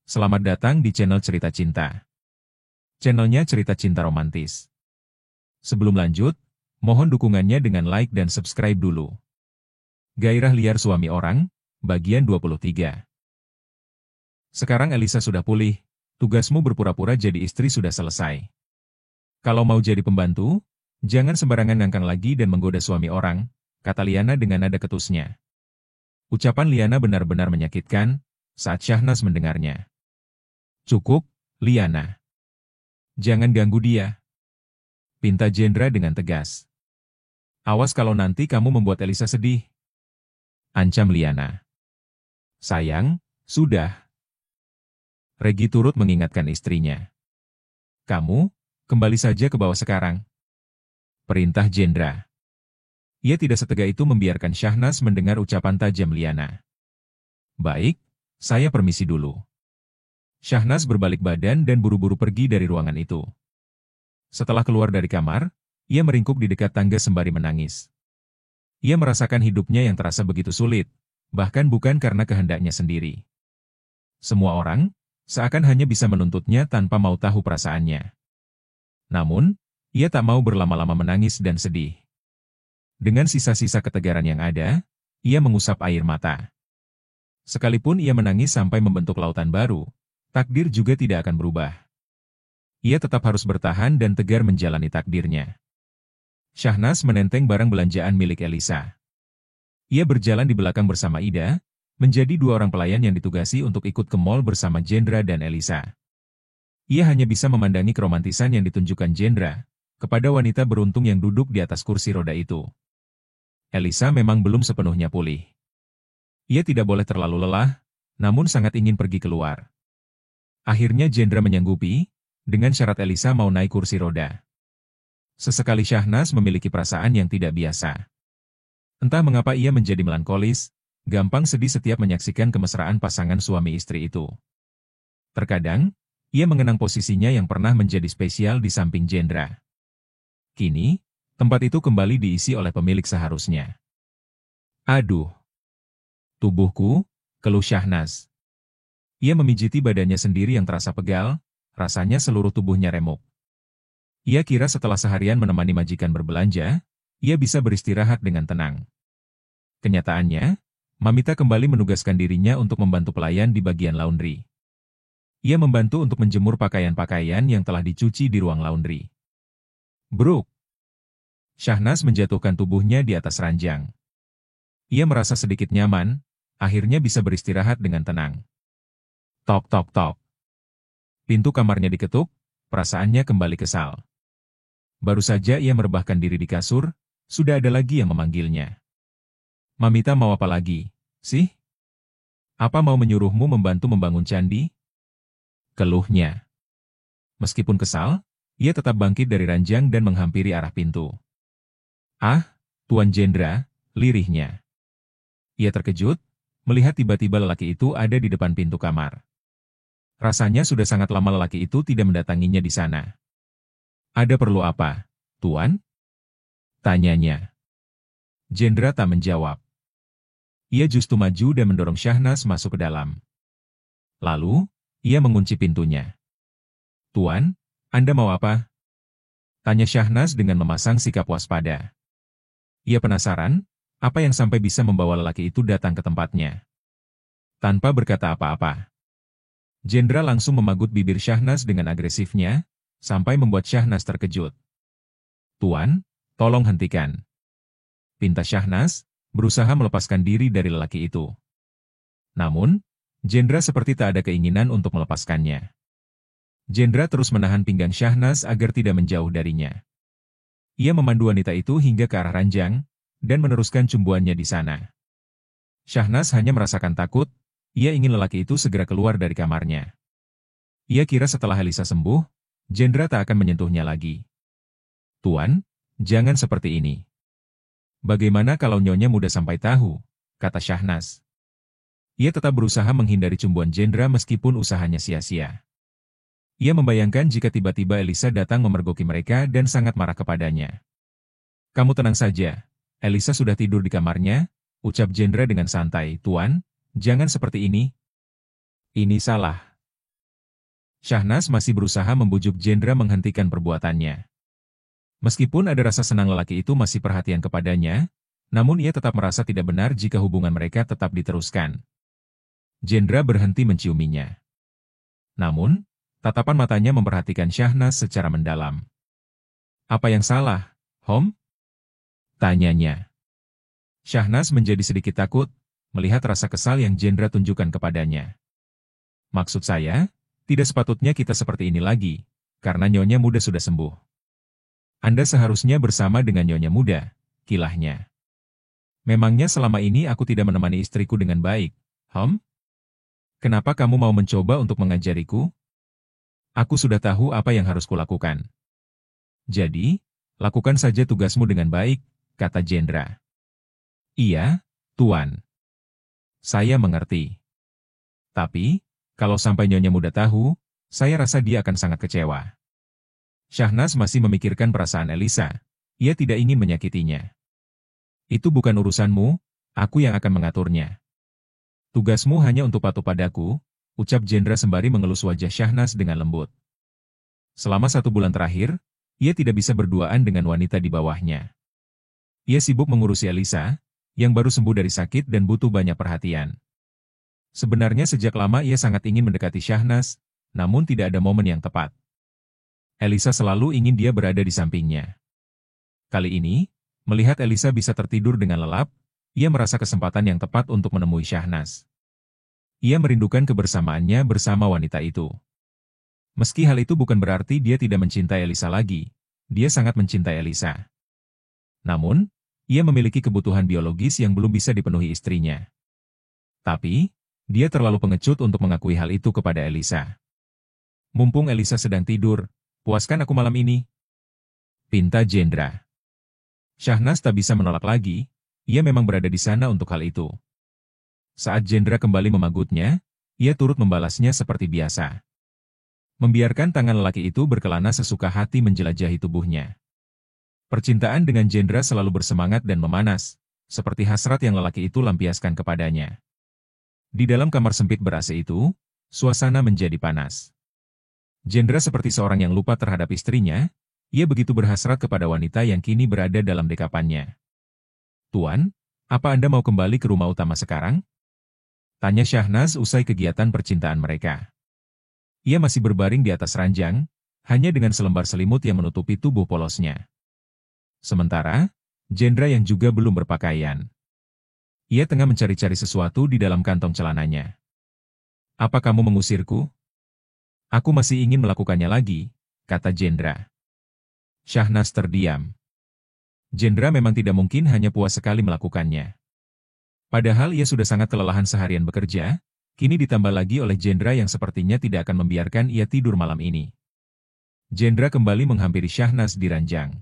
Selamat datang di channel Cerita Cinta. Channelnya Cerita Cinta Romantis. Sebelum lanjut, mohon dukungannya dengan like dan subscribe dulu. Gairah liar suami orang, bagian 23. Sekarang Elisa sudah pulih, tugasmu berpura-pura jadi istri sudah selesai. Kalau mau jadi pembantu, jangan sembarangan ngangkang lagi dan menggoda suami orang, kata Liana dengan nada ketusnya. Ucapan Liana benar-benar menyakitkan saat Syahnas mendengarnya. Cukup, Liana. Jangan ganggu dia, pinta Jendra dengan tegas. Awas kalau nanti kamu membuat Elisa sedih, ancam Liana. Sayang, sudah. Regi turut mengingatkan istrinya. Kamu, kembali saja ke bawah sekarang, perintah Jendra. Ia tidak setega itu membiarkan Syahnas mendengar ucapan tajam Liana. Baik, saya permisi dulu. Syahnas berbalik badan dan buru-buru pergi dari ruangan itu. Setelah keluar dari kamar, ia meringkuk di dekat tangga sembari menangis. Ia merasakan hidupnya yang terasa begitu sulit, bahkan bukan karena kehendaknya sendiri. Semua orang seakan hanya bisa menuntutnya tanpa mau tahu perasaannya. Namun, ia tak mau berlama-lama menangis dan sedih. Dengan sisa-sisa ketegaran yang ada, ia mengusap air mata. Sekalipun ia menangis sampai membentuk lautan baru, takdir juga tidak akan berubah. Ia tetap harus bertahan dan tegar menjalani takdirnya. Syahnas menenteng barang belanjaan milik Elisa. Ia berjalan di belakang bersama Ida, menjadi dua orang pelayan yang ditugasi untuk ikut ke mall bersama Jendra dan Elisa. Ia hanya bisa memandangi keromantisan yang ditunjukkan Jendra kepada wanita beruntung yang duduk di atas kursi roda itu. Elisa memang belum sepenuhnya pulih. Ia tidak boleh terlalu lelah, namun sangat ingin pergi keluar. Akhirnya Jendra menyanggupi, dengan syarat Elisa mau naik kursi roda. Sesekali Syahnas memiliki perasaan yang tidak biasa. Entah mengapa ia menjadi melankolis, gampang sedih setiap menyaksikan kemesraan pasangan suami istri itu. Terkadang, ia mengenang posisinya yang pernah menjadi spesial di samping Jendra. Kini, tempat itu kembali diisi oleh pemilik seharusnya. Aduh, tubuhku, keluh Syahnas. Ia memijiti badannya sendiri yang terasa pegal, rasanya seluruh tubuhnya remuk. Ia kira setelah seharian menemani majikan berbelanja, ia bisa beristirahat dengan tenang. Kenyataannya, Mamita kembali menugaskan dirinya untuk membantu pelayan di bagian laundry. Ia membantu untuk menjemur pakaian-pakaian yang telah dicuci di ruang laundry. Bruk! Syahnas menjatuhkan tubuhnya di atas ranjang. Ia merasa sedikit nyaman, akhirnya bisa beristirahat dengan tenang. Tok tok tok. Pintu kamarnya diketuk, perasaannya kembali kesal. Baru saja ia merebahkan diri di kasur, sudah ada lagi yang memanggilnya. Mamita mau apa lagi, sih? Apa mau menyuruhmu membantu membangun candi? Keluhnya. Meskipun kesal, ia tetap bangkit dari ranjang dan menghampiri arah pintu. Ah, Tuan Jendra, lirihnya. Ia terkejut, melihat tiba-tiba lelaki itu ada di depan pintu kamar. Rasanya sudah sangat lama lelaki itu tidak mendatanginya di sana. Ada perlu apa, Tuan? Tanyanya. Jendra tak menjawab. Ia justru maju dan mendorong Syahnas masuk ke dalam. Lalu, ia mengunci pintunya. Tuan, Anda mau apa? Tanya Syahnas dengan memasang sikap waspada. Ia penasaran, apa yang sampai bisa membawa lelaki itu datang ke tempatnya. Tanpa berkata apa-apa, Jendra langsung memagut bibir Syahnas dengan agresifnya, sampai membuat Syahnas terkejut. Tuan, tolong hentikan. Pinta Syahnas, berusaha melepaskan diri dari lelaki itu. Namun, Jendra seperti tak ada keinginan untuk melepaskannya. Jendra terus menahan pinggang Syahnas agar tidak menjauh darinya. Ia memandu wanita itu hingga ke arah ranjang, dan meneruskan cumbuannya di sana. Syahnas hanya merasakan takut, ia ingin lelaki itu segera keluar dari kamarnya. Ia kira setelah Elisa sembuh, Jendra tak akan menyentuhnya lagi. Tuan, jangan seperti ini. Bagaimana kalau Nyonya muda sampai tahu, kata Syahnas. Ia tetap berusaha menghindari cumbuan Jendra meskipun usahanya sia-sia. Ia membayangkan jika tiba-tiba Elisa datang memergoki mereka dan sangat marah kepadanya. Kamu tenang saja, Elisa sudah tidur di kamarnya, ucap Jendra dengan santai. Tuan, jangan seperti ini. Ini salah. Syahnas masih berusaha membujuk Jendra menghentikan perbuatannya. Meskipun ada rasa senang lelaki itu masih perhatian kepadanya, namun ia tetap merasa tidak benar jika hubungan mereka tetap diteruskan. Jendra berhenti menciuminya. Namun, tatapan matanya memperhatikan Syahnas secara mendalam. "Apa yang salah, Hom?" tanyanya. Syahnas menjadi sedikit takut, melihat rasa kesal yang Jendra tunjukkan kepadanya. "Maksud saya, tidak sepatutnya kita seperti ini lagi, karena Nyonya Muda sudah sembuh. Anda seharusnya bersama dengan Nyonya Muda," kilahnya. "Memangnya selama ini aku tidak menemani istriku dengan baik, Hom? Kenapa kamu mau mencoba untuk mengajariku? Aku sudah tahu apa yang harus kulakukan. Jadi, lakukan saja tugasmu dengan baik," kata Jendra. "Iya, Tuan. Saya mengerti. Tapi, kalau sampai Nyonya Muda tahu, saya rasa dia akan sangat kecewa." Syahnas masih memikirkan perasaan Elisa. Ia tidak ingin menyakitinya. "Itu bukan urusanmu, aku yang akan mengaturnya. Tugasmu hanya untuk patuh padaku," ucap Jendra sembari mengelus wajah Syahnas dengan lembut. Selama 1 bulan terakhir, ia tidak bisa berduaan dengan wanita di bawahnya. Ia sibuk mengurusi Elisa, yang baru sembuh dari sakit dan butuh banyak perhatian. Sebenarnya sejak lama ia sangat ingin mendekati Syahnas, namun tidak ada momen yang tepat. Elisa selalu ingin dia berada di sampingnya. Kali ini, melihat Elisa bisa tertidur dengan lelap, ia merasa kesempatan yang tepat untuk menemui Syahnas. Ia merindukan kebersamaannya bersama wanita itu. Meski hal itu bukan berarti dia tidak mencintai Elisa lagi, dia sangat mencintai Elisa. Namun, ia memiliki kebutuhan biologis yang belum bisa dipenuhi istrinya. Tapi, dia terlalu pengecut untuk mengakui hal itu kepada Elisa. "Mumpung Elisa sedang tidur, puaskan aku malam ini," pinta Jendra. Syahnas tak bisa menolak lagi, ia memang berada di sana untuk hal itu. Saat Jendra kembali memagutnya, ia turut membalasnya seperti biasa. Membiarkan tangan lelaki itu berkelana sesuka hati menjelajahi tubuhnya. Percintaan dengan Jendra selalu bersemangat dan memanas, seperti hasrat yang lelaki itu lampiaskan kepadanya. Di dalam kamar sempit ber-AC itu, suasana menjadi panas. Jendra seperti seorang yang lupa terhadap istrinya, ia begitu berhasrat kepada wanita yang kini berada dalam dekapannya. "Tuan, apa Anda mau kembali ke rumah utama sekarang?" tanya Syahnas usai kegiatan percintaan mereka. Ia masih berbaring di atas ranjang, hanya dengan selembar selimut yang menutupi tubuh polosnya. Sementara, Jendra yang juga belum berpakaian. Ia tengah mencari-cari sesuatu di dalam kantong celananya. "Apa kamu mengusirku?" "Aku masih ingin melakukannya lagi," kata Jendra. Syahnas terdiam. Jendra memang tidak mungkin hanya puas sekali melakukannya. Padahal ia sudah sangat kelelahan seharian bekerja, kini ditambah lagi oleh Jendra yang sepertinya tidak akan membiarkan ia tidur malam ini. Jendra kembali menghampiri Syahnas di ranjang.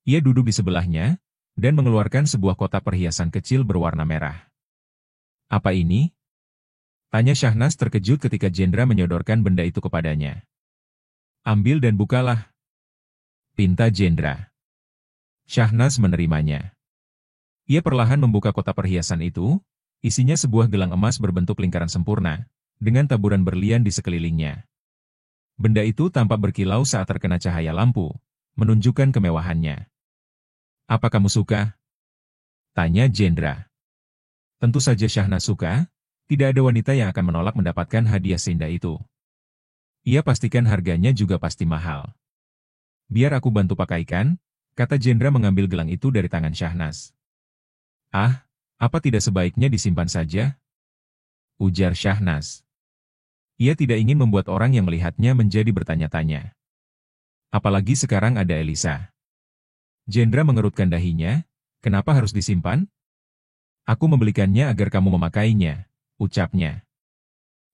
Ia duduk di sebelahnya, dan mengeluarkan sebuah kotak perhiasan kecil berwarna merah. "Apa ini?" tanya Syahnas terkejut ketika Jendra menyodorkan benda itu kepadanya. "Ambil dan bukalah," pinta Jendra. Syahnas menerimanya. Ia perlahan membuka kotak perhiasan itu, isinya sebuah gelang emas berbentuk lingkaran sempurna, dengan taburan berlian di sekelilingnya. Benda itu tampak berkilau saat terkena cahaya lampu, menunjukkan kemewahannya. "Apa kamu suka?" tanya Jendra. Tentu saja Syahnas suka, tidak ada wanita yang akan menolak mendapatkan hadiah seindah itu. Ia pastikan harganya juga pasti mahal. "Biar aku bantu pakaikan," kata Jendra mengambil gelang itu dari tangan Syahnas. "Ah, apa tidak sebaiknya disimpan saja?" ujar Syahnas. Ia tidak ingin membuat orang yang melihatnya menjadi bertanya-tanya. Apalagi sekarang ada Elisa. Jendra mengerutkan dahinya, "Kenapa harus disimpan?" "Aku membelikannya agar kamu memakainya," ucapnya.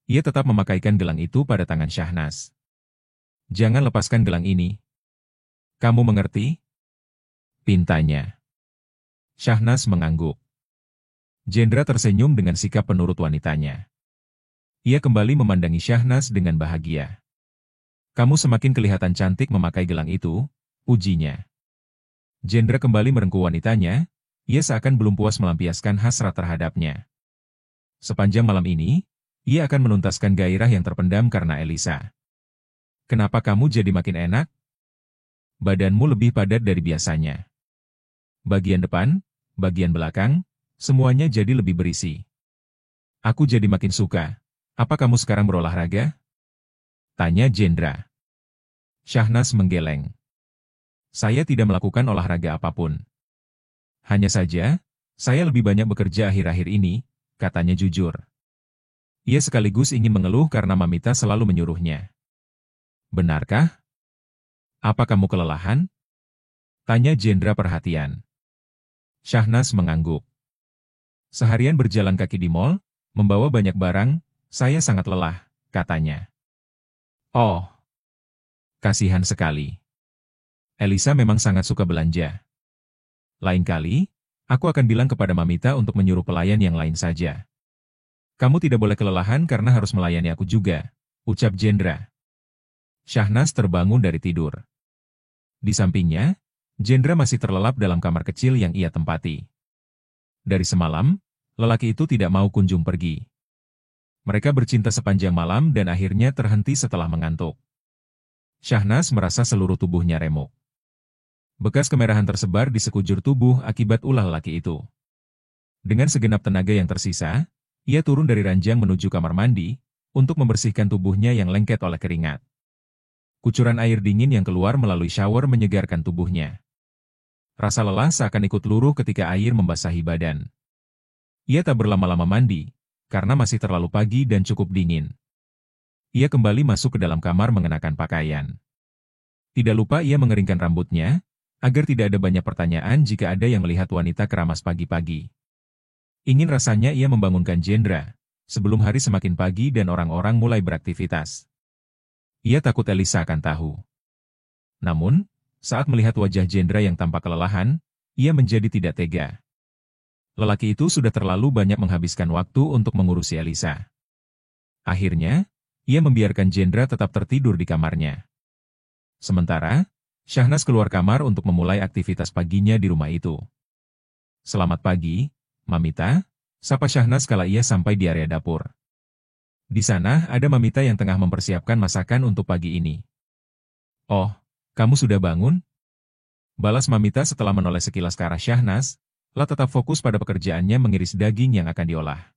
Ia tetap memakaikan gelang itu pada tangan Syahnas. "Jangan lepaskan gelang ini. Kamu mengerti?" pintanya. Syahnas mengangguk. Jendra tersenyum dengan sikap penurut wanitanya. Ia kembali memandangi Syahnas dengan bahagia. "Kamu semakin kelihatan cantik memakai gelang itu," pujinya. Jendra kembali merengkuh wanitanya, ia seakan belum puas melampiaskan hasrat terhadapnya. Sepanjang malam ini, ia akan menuntaskan gairah yang terpendam karena Elisa. Kenapa kamu jadi makin enak? Badanmu lebih padat dari biasanya. Bagian depan, bagian belakang, semuanya jadi lebih berisi. Aku jadi makin suka. Apa kamu sekarang berolahraga? Tanya Jendra. Syahnas menggeleng. Saya tidak melakukan olahraga apapun. Hanya saja, saya lebih banyak bekerja akhir-akhir ini, katanya jujur. Ia sekaligus ingin mengeluh karena Mamita selalu menyuruhnya. Benarkah? Apa kamu kelelahan? Tanya Jendra perhatian. Syahnas mengangguk. Seharian berjalan kaki di mall, membawa banyak barang, saya sangat lelah, katanya. Oh, kasihan sekali. Elisa memang sangat suka belanja. Lain kali, aku akan bilang kepada Mamita untuk menyuruh pelayan yang lain saja. Kamu tidak boleh kelelahan karena harus melayani aku juga, ucap Jendra. Syahnas terbangun dari tidur. Di sampingnya, Jendra masih terlelap dalam kamar kecil yang ia tempati. Dari semalam, lelaki itu tidak mau kunjung pergi. Mereka bercinta sepanjang malam dan akhirnya terhenti setelah mengantuk. Syahnas merasa seluruh tubuhnya remuk. Bekas kemerahan tersebar di sekujur tubuh akibat ulah lelaki itu. Dengan segenap tenaga yang tersisa, ia turun dari ranjang menuju kamar mandi, untuk membersihkan tubuhnya yang lengket oleh keringat. Kucuran air dingin yang keluar melalui shower menyegarkan tubuhnya. Rasa lelah seakan ikut luruh ketika air membasahi badan. Ia tak berlama-lama mandi, karena masih terlalu pagi dan cukup dingin. Ia kembali masuk ke dalam kamar mengenakan pakaian. Tidak lupa ia mengeringkan rambutnya, agar tidak ada banyak pertanyaan jika ada yang melihat wanita keramas pagi-pagi. Ingin rasanya ia membangunkan Jendra, sebelum hari semakin pagi dan orang-orang mulai beraktivitas. Ia takut Elisa akan tahu. Namun, saat melihat wajah Jendra yang tampak kelelahan, ia menjadi tidak tega. Lelaki itu sudah terlalu banyak menghabiskan waktu untuk mengurusi Elisa. Akhirnya, ia membiarkan Jendra tetap tertidur di kamarnya. Sementara, Syahnas keluar kamar untuk memulai aktivitas paginya di rumah itu. Selamat pagi, Mamita, sapa Syahnas kala ia sampai di area dapur. Di sana ada Mamita yang tengah mempersiapkan masakan untuk pagi ini. Oh, kamu sudah bangun? Balas Mamita setelah menoleh sekilas ke arah Syahnas, lah tetap fokus pada pekerjaannya mengiris daging yang akan diolah.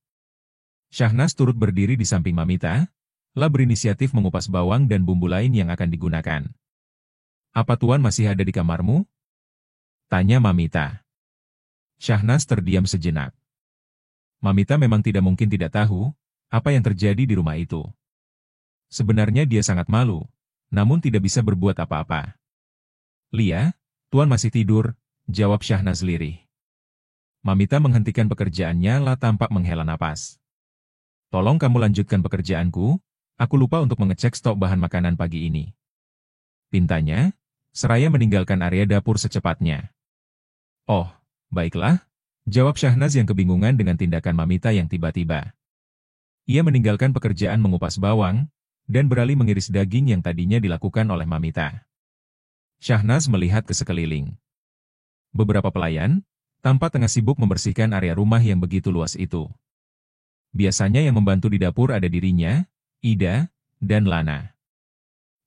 Syahnas turut berdiri di samping Mamita, lah berinisiatif mengupas bawang dan bumbu lain yang akan digunakan. Apa Tuan masih ada di kamarmu? Tanya Mamita. Syahnas terdiam sejenak. Mamita memang tidak mungkin tidak tahu apa yang terjadi di rumah itu. Sebenarnya dia sangat malu, namun tidak bisa berbuat apa-apa. Lia, Tuan masih tidur, jawab Syahnas lirih. Mamita menghentikan pekerjaannya lah tampak menghela napas. Tolong kamu lanjutkan pekerjaanku, aku lupa untuk mengecek stok bahan makanan pagi ini. Pintanya, seraya meninggalkan area dapur secepatnya. Oh, baiklah, jawab Syahnas yang kebingungan dengan tindakan Mamita yang tiba-tiba. Ia meninggalkan pekerjaan mengupas bawang, dan beralih mengiris daging yang tadinya dilakukan oleh Mamita. Syahnas melihat ke sekeliling. Beberapa pelayan, tampak tengah sibuk membersihkan area rumah yang begitu luas itu. Biasanya yang membantu di dapur ada dirinya, Ida, dan Lana.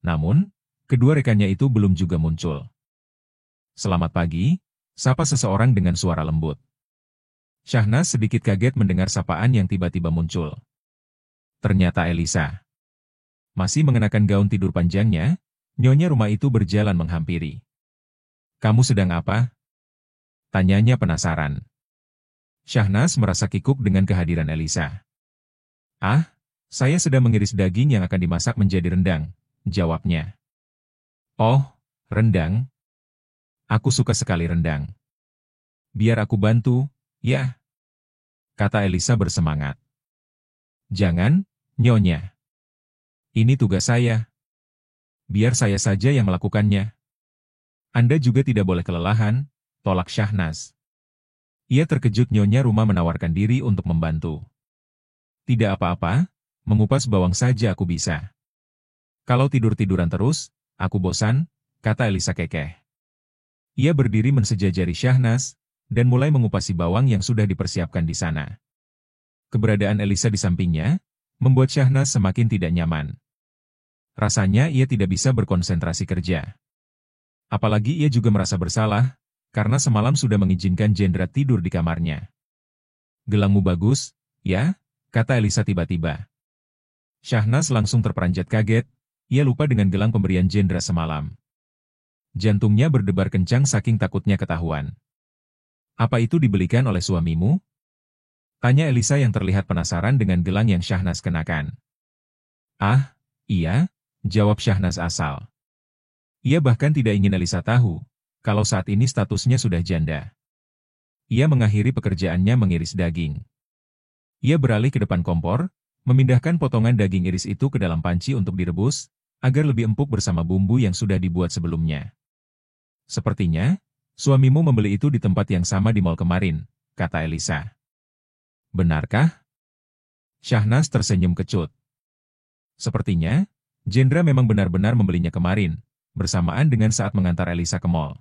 Namun, kedua rekannya itu belum juga muncul. Selamat pagi, sapa seseorang dengan suara lembut. Syahnas sedikit kaget mendengar sapaan yang tiba-tiba muncul. Ternyata Elisa. Masih mengenakan gaun tidur panjangnya, nyonya rumah itu berjalan menghampiri. Kamu sedang apa? Tanyanya penasaran. Syahnas merasa kikuk dengan kehadiran Elisa. Ah, saya sedang mengiris daging yang akan dimasak menjadi rendang, jawabnya. Oh, rendang? Aku suka sekali rendang. Biar aku bantu, ya? Kata Elisa bersemangat. Jangan, Nyonya. Ini tugas saya. Biar saya saja yang melakukannya. Anda juga tidak boleh kelelahan, tolak Syahnas. Ia terkejut Nyonya rumah menawarkan diri untuk membantu. Tidak apa-apa, mengupas bawang saja aku bisa. Kalau tidur-tiduran terus, aku bosan, kata Elisa kekeh. Ia berdiri mensejajari Syahnas, dan mulai mengupasi bawang yang sudah dipersiapkan di sana. Keberadaan Elisa di sampingnya, membuat Syahnas semakin tidak nyaman. Rasanya ia tidak bisa berkonsentrasi kerja. Apalagi ia juga merasa bersalah, karena semalam sudah mengizinkan Jendra tidur di kamarnya. "Gelangmu bagus, ya?" kata Elisa tiba-tiba. Syahnas langsung terperanjat kaget, ia lupa dengan gelang pemberian Jendra semalam. Jantungnya berdebar kencang saking takutnya ketahuan. "Apa itu dibelikan oleh suamimu?" tanya Elisa yang terlihat penasaran dengan gelang yang Syahnas kenakan. "Ah, iya," jawab Syahnas asal. Ia bahkan tidak ingin Elisa tahu, kalau saat ini statusnya sudah janda. Ia mengakhiri pekerjaannya mengiris daging. Ia beralih ke depan kompor, memindahkan potongan daging iris itu ke dalam panci untuk direbus, agar lebih empuk bersama bumbu yang sudah dibuat sebelumnya. "Sepertinya, suamimu membeli itu di tempat yang sama di mal kemarin," kata Elisa. "Benarkah?" Syahnas tersenyum kecut. Sepertinya, Jendra memang benar-benar membelinya kemarin, bersamaan dengan saat mengantar Elisa ke mall.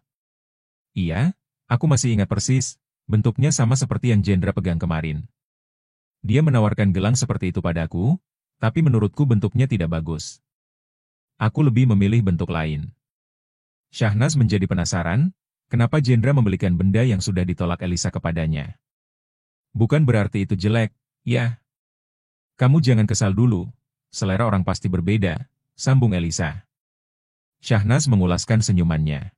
"Iya, aku masih ingat persis, bentuknya sama seperti yang Jendra pegang kemarin. Dia menawarkan gelang seperti itu padaku, tapi menurutku bentuknya tidak bagus. Aku lebih memilih bentuk lain." Syahnas menjadi penasaran, kenapa Jendra membelikan benda yang sudah ditolak Elisa kepadanya. "Bukan berarti itu jelek, ya. Kamu jangan kesal dulu, selera orang pasti berbeda," sambung Elisa. Syahnas mengulaskan senyumannya.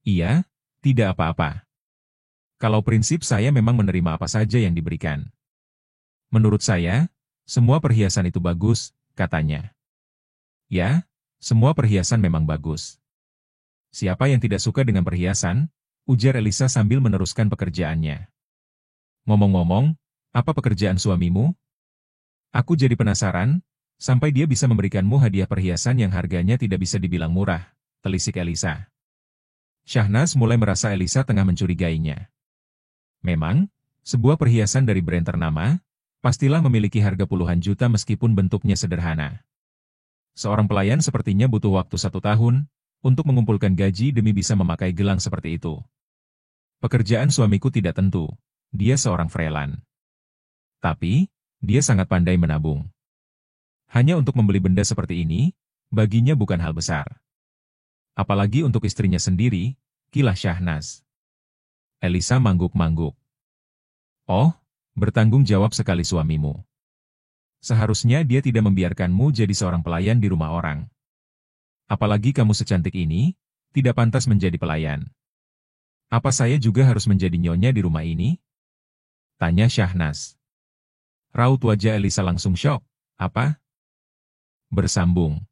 "Iya, tidak apa-apa. Kalau prinsip saya memang menerima apa saja yang diberikan. Menurut saya, semua perhiasan itu bagus," katanya. "Ya, semua perhiasan memang bagus. Siapa yang tidak suka dengan perhiasan?" ujar Elisa sambil meneruskan pekerjaannya. "Ngomong-ngomong, apa pekerjaan suamimu? Aku jadi penasaran, sampai dia bisa memberikanmu hadiah perhiasan yang harganya tidak bisa dibilang murah," telisik Elisa. Syahnas mulai merasa Elisa tengah mencurigainya. Memang, sebuah perhiasan dari brand ternama, pastilah memiliki harga puluhan juta meskipun bentuknya sederhana. Seorang pelayan sepertinya butuh waktu 1 tahun, untuk mengumpulkan gaji demi bisa memakai gelang seperti itu. Pekerjaan suamiku tidak tentu, dia seorang freelance. Tapi, dia sangat pandai menabung. Hanya untuk membeli benda seperti ini, baginya bukan hal besar. Apalagi untuk istrinya sendiri, kilah Syahnas. Elisa mangguk-mangguk. "Oh, bertanggung jawab sekali suamimu. Seharusnya dia tidak membiarkanmu jadi seorang pelayan di rumah orang. Apalagi kamu secantik ini, tidak pantas menjadi pelayan. Apa saya juga harus menjadi nyonya di rumah ini?" tanya Syahnas. Raut wajah Elisa langsung syok. "Apa?" Bersambung.